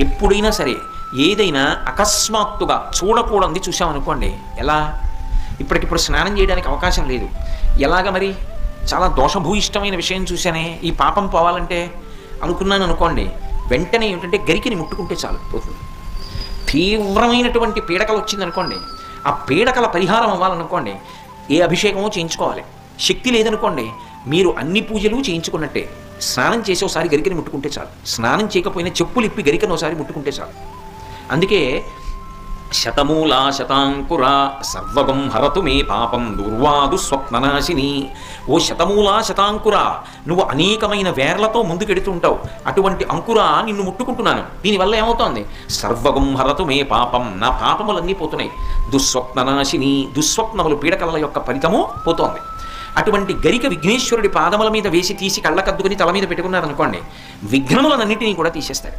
ఎప్పుడైనా సరే ఏదైనా అకస్మాత్తుగా చూడకూడదు చూసామనుకోండి, ఎలా ఇప్పటికిప్పుడు స్నానం చేయడానికి అవకాశం లేదు, ఎలాగ మరి చాలా దోషభూయిష్టమైన విషయం చూశానే, ఈ పాపం పోవాలంటే అనుకున్నాను అనుకోండి, వెంటనే ఏమిటంటే గరికిని ముట్టుకుంటే చాలు పోతుంది. తీవ్రమైనటువంటి పీడకలు వచ్చిందనుకోండి, ఆ పీడకల పరిహారం అవ్వాలనుకోండి ఏ అభిషేకమో చేయించుకోవాలి. శక్తి లేదనుకోండి, మీరు అన్ని పూజలు చేయించుకున్నట్టే. స్నానం చేసి ఒకసారి గరికని ముట్టుకుంటే చాలు, స్నానం చేయకపోయినా చెప్పులు ఇప్పి గరికను ఒకసారి ముట్టుకుంటే చాలు. అందుకే శతమూలా శతాంకురా సర్వగం హరతు మే పాపం దుర్వాదు స్వప్ననాశిని. ఓ శతమూలా శతాంకురా, నువ్వు అనేకమైన వేర్లతో ముందుకెడుతుంటావు, అటువంటి అంకురా నిన్ను ముట్టుకుంటున్నాను. దీనివల్ల ఏమవుతోంది? సర్వగం హరతు మే పాపం, నా పాపములన్నీ పోతున్నాయి. దుస్వప్ననాశిని, దుస్వప్నములు పీడకల యొక్క ఫలితము పోతోంది. అటువంటి గరిక విఘ్నేశ్వరుడి పాదముల మీద వేసి తీసి కళ్ళకద్దుకుని తల మీద పెట్టుకున్నారనుకోండి, విఘ్నములన్నింటినీ కూడా తీసేస్తారు.